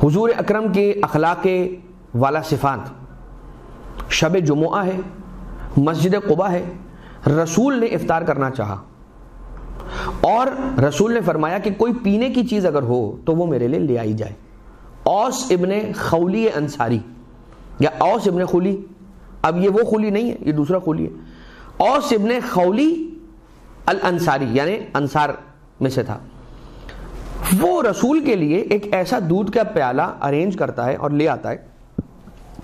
حضور اکرم کے اخلاق والا صفات، شب جمعہ ہے، مسجد قباء ہے، رسول نے افطار کرنا چاہا اور رسول نے فرمایا کہ کوئی پینے کی چیز اگر ہو تو وہ میرے لیے لے آئی جائے۔ اوس ابن خولی انصاری یا اوس ابن خولی، اب یہ وہ خولی نہیں ہے، یہ دوسرا خولی ہے، اوس ابن خولی الانصاری یعنی انصار میں سے تھا، وہ رسول کے لیے ایک ایسا دودھ کا پیالہ ارینج کرتا ہے اور لے آتا ہے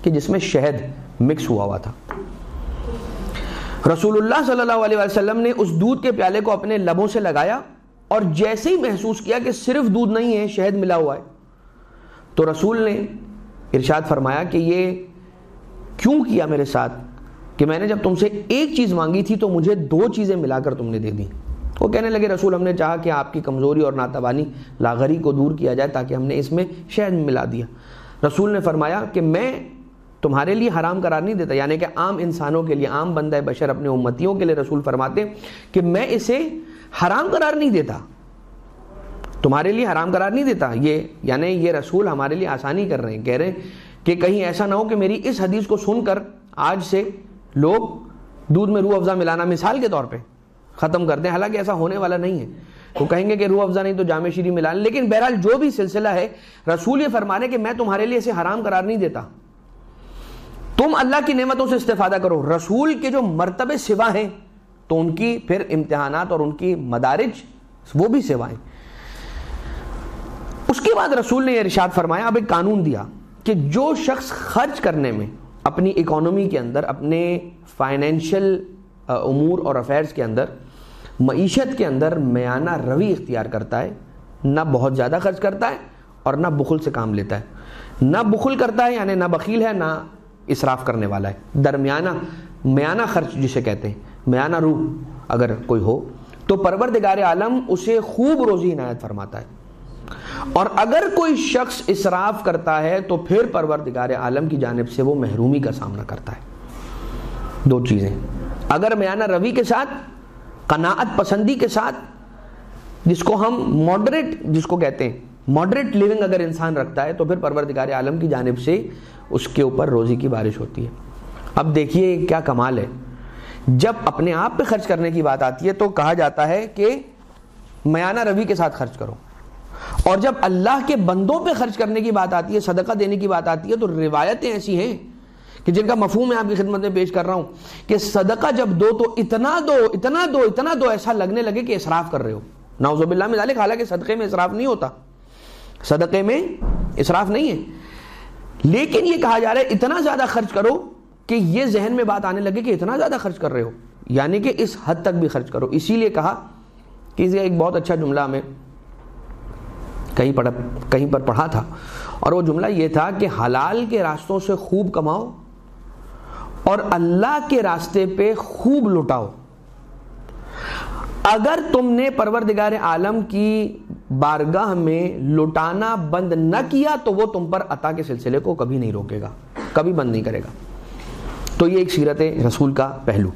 کہ جس میں شہد مکس ہوا تھا۔ رسول اللہ صلی اللہ علیہ وسلم نے اس دودھ کے پیالے کو اپنے لبوں سے لگایا اور جیسے ہی محسوس کیا کہ صرف دودھ نہیں ہے، شہد ملا ہوا ہے، تو رسول نے ارشاد فرمایا کہ یہ کیوں کیا میرے ساتھ کہ میں نے جب تم سے ایک چیز مانگی تھی تو مجھے دو چیزیں ملا کر تم نے دے دی۔ وہ کہنے لگے رسول ہم نے چاہا کہ آپ کی کمزوری اور ناتوانی لاغری کو دور کیا جائے تاکہ ہم نے اس میں شہد ملا دیا۔ رسول نے فرمایا کہ میں تمہارے لیے حرام قرار نہیں دیتا، یعنی کہ عام انسانوں کے لیے، عام بندہ بشر اپنے امتیوں کے لیے رسول فرماتے کہ میں اسے حرام قرار نہیں دیتا، تمہارے لیے حرام قرار نہیں دیتا۔ یہ یعنی یہ رسول ہمارے لیے آسانی کر رہے ہیں، کہہ رہے ہیں کہ کہیں ایسا نہ ہو کہ میری اس حدیث کو سن کر آج سے لوگ دودھ میں روح افزا ملانا مثال کے طور پہ ختم کر دیں، حالانکہ ایسا ہونے والا نہیں ہے۔ وہ کہیں گے کہ روح افزا نہیں تو جامع شیریں ملا لیں، لیکن بہرحال جو بھی سلسلہ ہے، رسول یہ فرما رہے کہ میں تمہارے لیے اسے حرام قرار نہیں دیتا، تم اللہ کی نعمتوں سے استفادہ کرو۔ رسول کے جو مرتبے سوا ہیں تو ان کی پھر امتحانات اور ان کی مدارج وہ بھی سوا ہیں۔ اس کے بعد رسول نے یہ ارشاد فرمایا، اب ایک قانون دیا کہ جو شخص خرچ کرنے میں اپنی اکانومی کے اندر، اپنے فائنینشل امور اور افیئرز کے اندر، معیشت کے اندر میانہ روی اختیار کرتا ہے، نہ بہت زیادہ خرچ کرتا ہے اور نہ بخل سے کام لیتا ہے، نہ بخل کرتا ہے یعنی نہ بخیل ہے نہ اسراف کرنے والا ہے، درمیانہ میانہ خرچ جسے کہتے ہیں، میانہ روح اگر کوئی ہو تو پروردگار عالم اسے خوب روزی عنایت فرماتا ہے، اور اگر کوئی شخص اسراف کرتا ہے تو پھر پروردگار عالم کی جانب سے وہ محرومی کا سامنا کرتا ہے۔ دو چیزیں، اگر میانہ روی کے ساتھ، قناعت پسندی کے ساتھ، جس کو ہم ماڈریٹ جس کو کہتے ہیں ماڈریٹ لیونگ اگر انسان رکھتا ہے تو پھر پروردگار عالم کی جانب سے اس کے اوپر روزی کی بارش ہوتی ہے۔ اب دیکھیے کیا کمال ہے، جب اپنے آپ پہ خرچ کرنے کی بات آتی ہے تو کہا جاتا ہے کہ میانہ روی کے ساتھ خرچ کرو، اور جب اللہ کے بندوں پہ خرچ کرنے کی بات آتی ہے، صدقہ دینے کی بات آتی ہے، تو روایتیں ایسی ہیں کہ جن کا مفہوم میں آپ کی خدمت میں پیش کر رہا ہوں کہ صدقہ جب دو تو اتنا دو اتنا دو اتنا دو، ایسا لگنے لگے کہ اسراف کر رہے ہو، نعوذ باللہ من ذالک۔ حالانکہ صدقے میں اسراف نہیں ہوتا، صدقے میں اسراف نہیں ہے، لیکن یہ کہا جا رہا ہے اتنا زیادہ خرچ کرو کہ یہ ذہن میں بات آنے لگے کہ اتنا زیادہ خرچ کر رہے ہو، یعنی کہ اس حد تک بھی خرچ کرو۔ اسی لیے کہا کہ اس کا ایک بہت اچھا جملہ ہمیں کہیں پر پڑھا تھا، اور وہ جملہ یہ تھا کہ حلال کے راستوں سے خوب کماؤ اور اللہ کے راستے پہ خوب لٹاؤ۔ اگر تم نے پروردگار عالم کی بارگاہ میں لٹانا بند نہ کیا تو وہ تم پر عطا کے سلسلے کو کبھی نہیں روکے گا، کبھی بند نہیں کرے گا۔ تو یہ ایک سیرت رسول کا پہلو۔